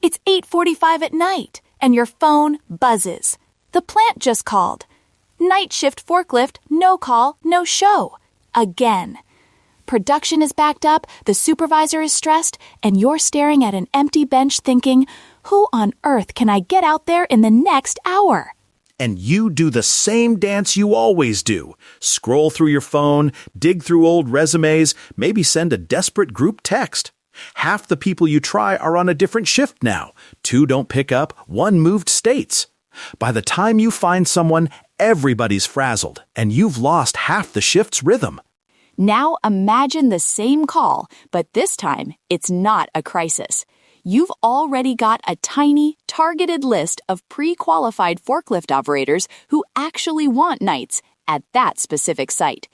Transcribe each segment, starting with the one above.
It's 8:45 at night, and your phone buzzes. The plant just called. Night shift forklift, no call, no show. Again. Production is backed up, the supervisor is stressed, and you're staring at an empty bench thinking, who on earth can I get out there in the next hour? And you do the same dance you always do. Scroll through your phone, dig through old resumes, maybe send a desperate group text. Half the people you try are on a different shift now. 2 don't pick up, 1 moved states. By the time you find someone, everybody's frazzled, and you've lost half the shift's rhythm. Now imagine the same call, but this time it's not a crisis. You've already got a tiny, targeted list of pre-qualified forklift operators who actually want nights at that specific site.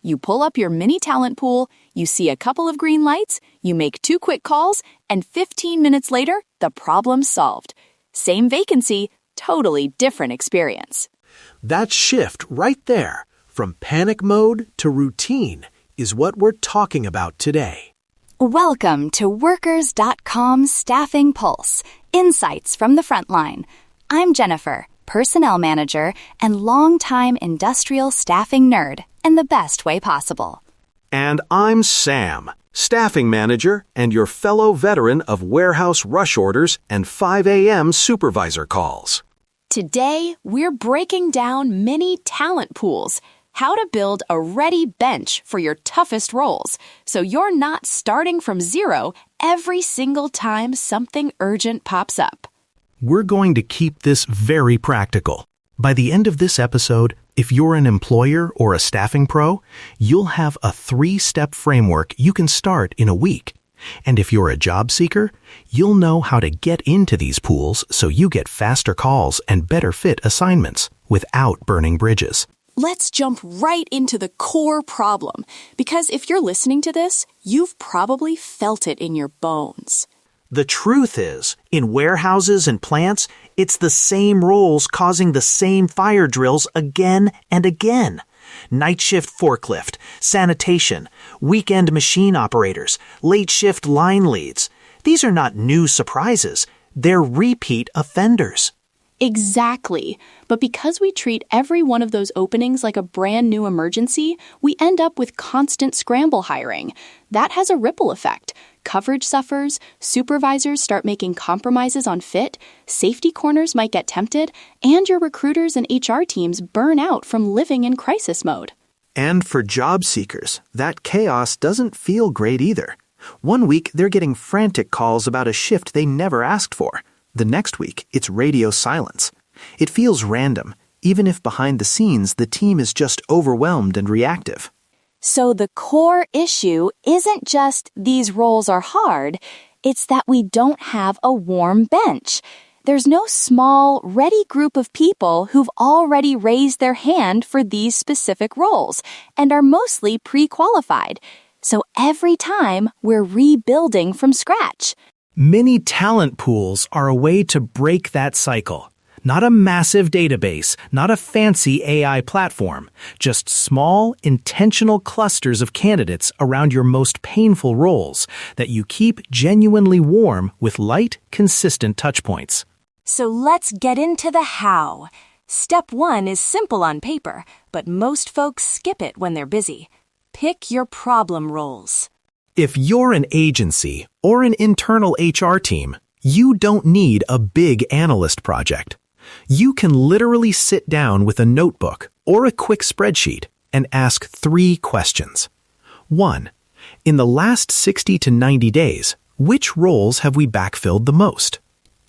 You pull up your mini talent pool, you see a couple of green lights, you make 2 quick calls, and 15 minutes later, the problem's solved. Same vacancy, totally different experience. That shift right there, from panic mode to routine, is what we're talking about today. Welcome to Workers.com's Staffing Pulse, Insights from the Frontline. I'm Jennifer, Personnel Manager and longtime industrial staffing nerd in the best way possible. And I'm Sam, Staffing Manager and your fellow veteran of warehouse rush orders and 5 a.m. supervisor calls. Today, we're breaking down mini talent pools, how to build a ready bench for your toughest roles, so you're not starting from zero every single time something urgent pops up. We're going to keep this very practical. By the end of this episode, if you're an employer or a staffing pro, you'll have a 3-step framework you can start in a week. And if you're a job seeker, you'll know how to get into these pools so you get faster calls and better fit assignments without burning bridges. Let's jump right into the core problem, because if you're listening to this, you've probably felt it in your bones. The truth is, in warehouses and plants, it's the same roles causing the same fire drills again and again. Night shift forklift, sanitation, weekend machine operators, late shift line leads. These are not new surprises. They're repeat offenders. Exactly. But because we treat every one of those openings like a brand new emergency, we end up with constant scramble hiring. That has a ripple effect. Coverage suffers, supervisors start making compromises on fit, safety corners might get tempted, and your recruiters and HR teams burn out from living in crisis mode. And for job seekers, that chaos doesn't feel great either. One week, they're getting frantic calls about a shift they never asked for. The next week, it's radio silence. It feels random, even if behind the scenes the team is just overwhelmed and reactive. So the core issue isn't just these roles are hard, it's that we don't have a warm bench. There's no small, ready group of people who've already raised their hand for these specific roles and are mostly pre-qualified. So every time, we're rebuilding from scratch. Mini talent pools are a way to break that cycle. Not a massive database, not a fancy AI platform, just small, intentional clusters of candidates around your most painful roles that you keep genuinely warm with light, consistent touchpoints. So let's get into the how. Step 1 is simple on paper, but most folks skip it when they're busy. Pick your problem roles. If you're an agency or an internal HR team, you don't need a big analyst project. You can literally sit down with a notebook or a quick spreadsheet and ask 3 questions. 1. In the last 60 to 90 days, which roles have we backfilled the most?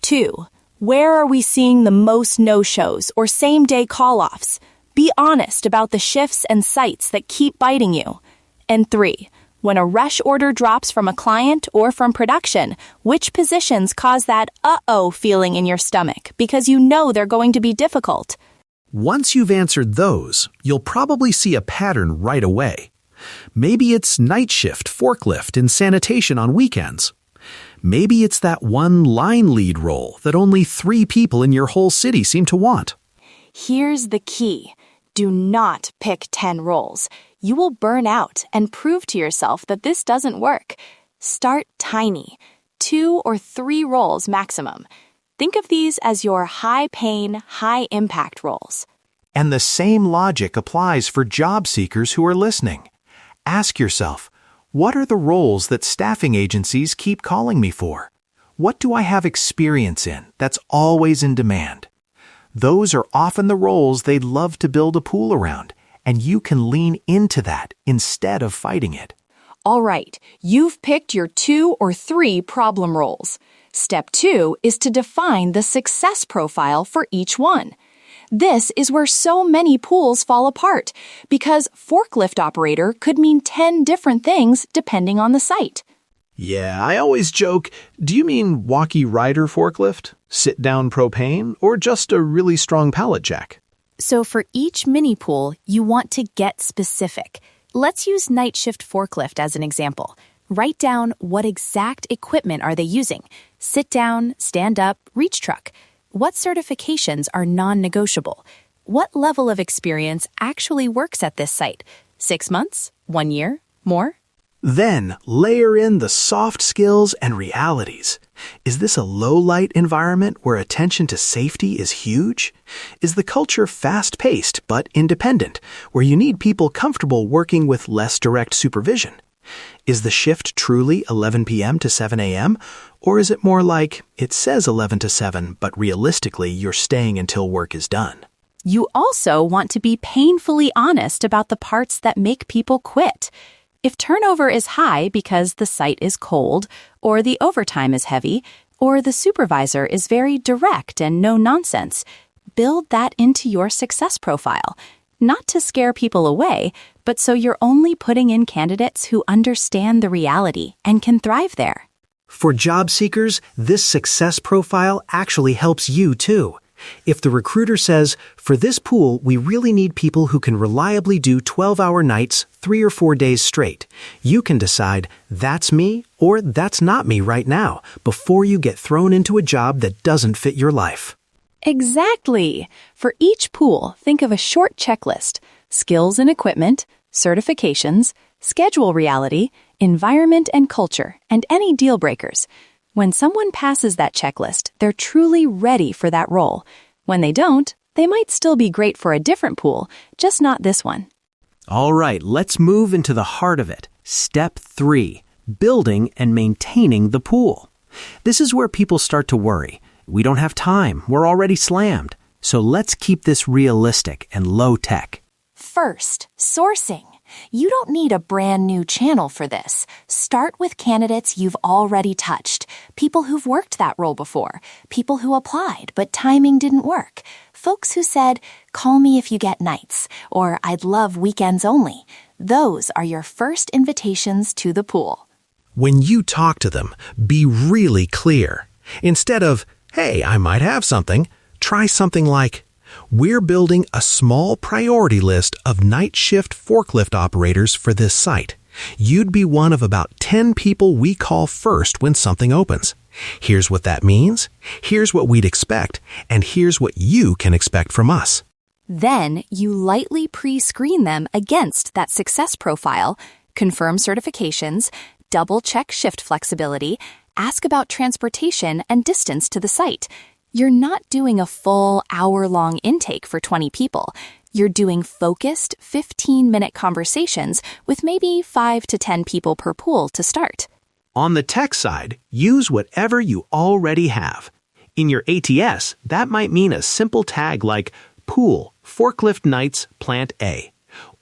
2. Where are we seeing the most no-shows or same-day call-offs? Be honest about the shifts and sites that keep biting you. And 3. When a rush order drops from a client or from production, which positions cause that uh-oh feeling in your stomach because you know they're going to be difficult? Once you've answered those, you'll probably see a pattern right away. Maybe it's night shift forklift and sanitation on weekends. Maybe it's that one line lead role that only 3 people in your whole city seem to want. Here's the key. Do not pick 10 roles. You will burn out and prove to yourself that this doesn't work. Start tiny. 2 or 3 roles maximum. Think of these as your high-pain, high-impact roles. And the same logic applies for job seekers who are listening. Ask yourself, what are the roles that staffing agencies keep calling me for? What do I have experience in that's always in demand? Those are often the roles they'd love to build a pool around, and you can lean into that instead of fighting it. All right, you've picked your 2 or 3 problem roles. Step 2 is to define the success profile for each one. This is where so many pools fall apart, because forklift operator could mean 10 different things depending on the site. Yeah, I always joke, do you mean walkie rider forklift, sit-down propane, or just a really strong pallet jack? So for each mini pool, you want to get specific. Let's use night shift forklift as an example. Write down what exact equipment are they using. Sit down, stand up, reach truck. What certifications are non-negotiable? What level of experience actually works at this site? 6 months? 1 year? More? Then layer in the soft skills and realities. Is this a low-light environment where attention to safety is huge? Is the culture fast-paced but independent, where you need people comfortable working with less direct supervision? Is the shift truly 11 p.m. to 7 a.m., or is it more like it says 11 to 7, but realistically you're staying until work is done? You also want to be painfully honest about the parts that make people quit. If turnover is high because the site is cold, or the overtime is heavy, or the supervisor is very direct and no nonsense, build that into your success profile. Not to scare people away, but so you're only putting in candidates who understand the reality and can thrive there. For job seekers, this success profile actually helps you too. If the recruiter says, for this pool, we really need people who can reliably do 12-hour nights 3 or 4 days straight, you can decide that's me or that's not me right now before you get thrown into a job that doesn't fit your life. Exactly. For each pool, think of a short checklist: skills and equipment, certifications, schedule reality, environment and culture, and any deal breakers. When someone passes that checklist, they're truly ready for that role. When they don't, they might still be great for a different pool, just not this one. All right, let's move into the heart of it. Step 3, building and maintaining the pool. This is where people start to worry. We don't have time. We're already slammed. So let's keep this realistic and low-tech. First, sourcing. You don't need a brand new channel for this. Start with candidates you've already touched, people who've worked that role before, people who applied but timing didn't work, folks who said, call me if you get nights, or I'd love weekends only. Those are your first invitations to the pool. When you talk to them, be really clear. Instead of, hey, I might have something, try something like, we're building a small priority list of night shift forklift operators for this site. You'd be one of about 10 people we call first when something opens. Here's what that means, here's what we'd expect, and here's what you can expect from us. Then you lightly pre-screen them against that success profile, confirm certifications, double-check shift flexibility, ask about transportation and distance to the site. You're not doing a full hour-long intake for 20 people. You're doing focused 15-minute conversations with maybe 5 to 10 people per pool to start. On the tech side, use whatever you already have. In your ATS, that might mean a simple tag like Pool, Forklift Nights, Plant A,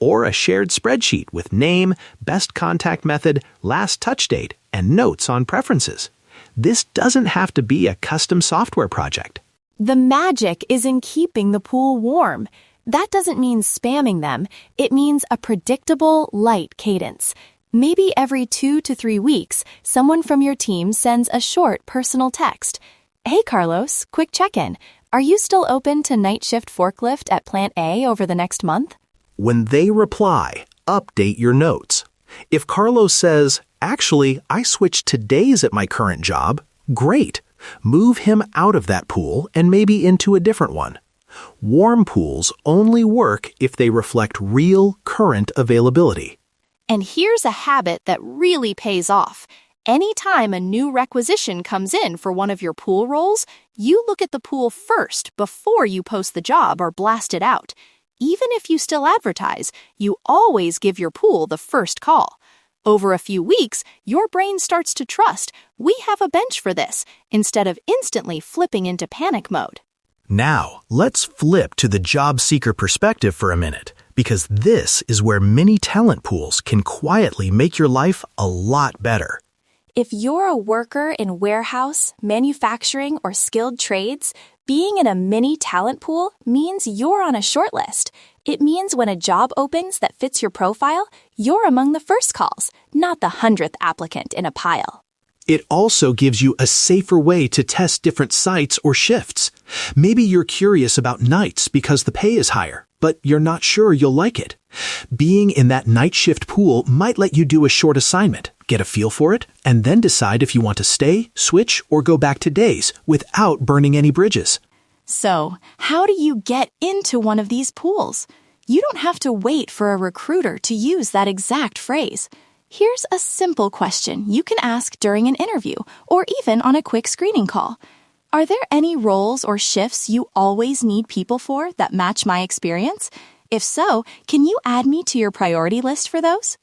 or a shared spreadsheet with name, best contact method, last touch date, and notes on preferences. This doesn't have to be a custom software project. The magic is in keeping the pool warm. That doesn't mean spamming them. It means a predictable, light cadence. Maybe every 2 to 3 weeks, someone from your team sends a short personal text. Hey, Carlos, quick check-in. Are you still open to night shift forklift at Plant A over the next month? When they reply, update your notes. If Carlos says, actually, I switched to days at my current job, great. Move him out of that pool and maybe into a different one. Warm pools only work if they reflect real, current availability. And here's a habit that really pays off. Anytime a new requisition comes in for one of your pool roles, you look at the pool first before you post the job or blast it out. Even if you still advertise, you always give your pool the first call. Over a few weeks, your brain starts to trust we have a bench for this instead of instantly flipping into panic mode. Now, let's flip to the job seeker perspective for a minute, because this is where mini talent pools can quietly make your life a lot better. If you're a worker in warehouse, manufacturing, or skilled trades, being in a mini talent pool means you're on a short list. It means when a job opens that fits your profile, you're among the first calls, not the 100th applicant in a pile. It also gives you a safer way to test different sites or shifts. Maybe you're curious about nights because the pay is higher, but you're not sure you'll like it. Being in that night shift pool might let you do a short assignment, get a feel for it, and then decide if you want to stay, switch, or go back to days without burning any bridges. So, how do you get into one of these pools? You don't have to wait for a recruiter to use that exact phrase. Here's a simple question you can ask during an interview or even on a quick screening call. Are there any roles or shifts you always need people for that match my experience? If so, can you add me to your priority list for those?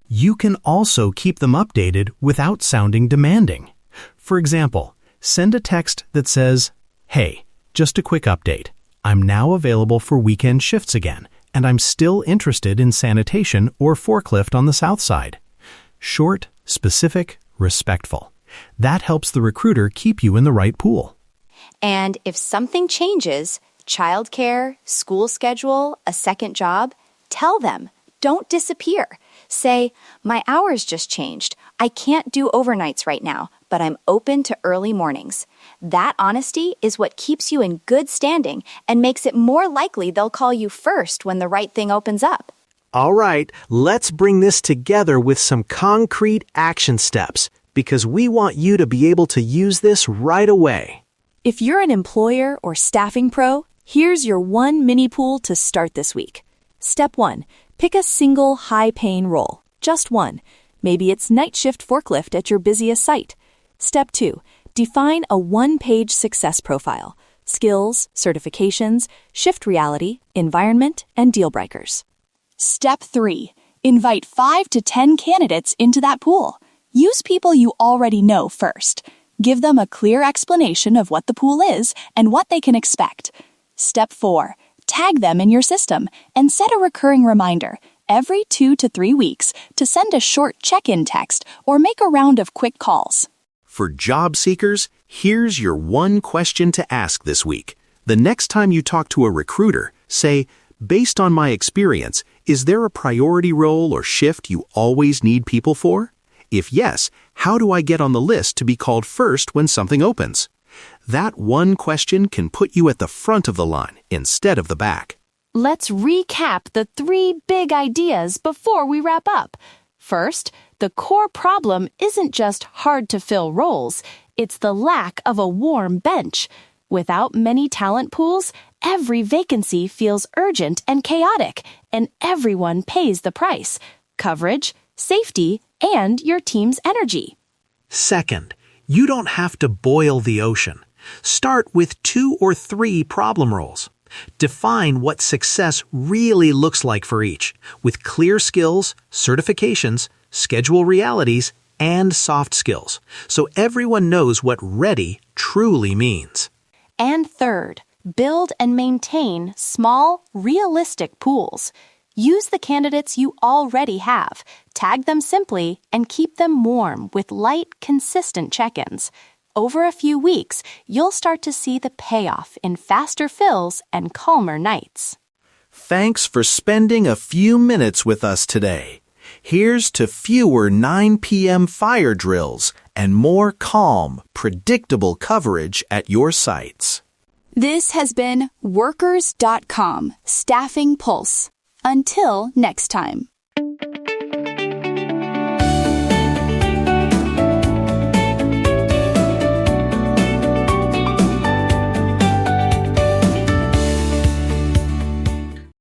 You can also keep them updated without sounding demanding. For example, send a text that says, "Hey, just a quick update. I'm now available for weekend shifts again, and I'm still interested in sanitation or forklift on the south side." Short, specific, respectful. That helps the recruiter keep you in the right pool. And if something changes, childcare, school schedule, a second job, tell them. Don't disappear. Say, "My hours just changed. I can't do overnights right now, but I'm open to early mornings." That honesty is what keeps you in good standing and makes it more likely they'll call you first when the right thing opens up. All right, let's bring this together with some concrete action steps, because we want you to be able to use this right away. If you're an employer or staffing pro, here's your one mini pool to start this week. Step 1. Pick a single high-paying role. Just one. Maybe it's night shift forklift at your busiest site. Step 2. Define a one-page success profile. Skills, certifications, shift reality, environment, and deal breakers. Step 3. Invite 5 to 10 candidates into that pool. Use people you already know first. Give them a clear explanation of what the pool is and what they can expect. Step 4. Tag them in your system and set a recurring reminder every 2 to 3 weeks to send a short check-in text or make a round of quick calls. For job seekers, here's your one question to ask this week. The next time you talk to a recruiter, say, "Based on my experience, is there a priority role or shift you always need people for? If yes, how do I get on the list to be called first when something opens?" That one question can put you at the front of the line instead of the back. Let's recap the 3 big ideas before we wrap up. First, the core problem isn't just hard-to-fill roles, it's the lack of a warm bench. Without many talent pools, every vacancy feels urgent and chaotic, and everyone pays the price: coverage, safety, and your team's energy. Second, you don't have to boil the ocean. Start with 2 or 3 problem roles. Define what success really looks like for each, with clear skills, certifications, schedule realities, and soft skills, so everyone knows what ready truly means. And third, build and maintain small, realistic pools. Use the candidates you already have, tag them simply, and keep them warm with light, consistent check-ins. Over a few weeks, you'll start to see the payoff in faster fills and calmer nights. Thanks for spending a few minutes with us today. Here's to fewer 9 p.m. fire drills and more calm, predictable coverage at your sites. This has been Workers.com Staffing Pulse. Until next time.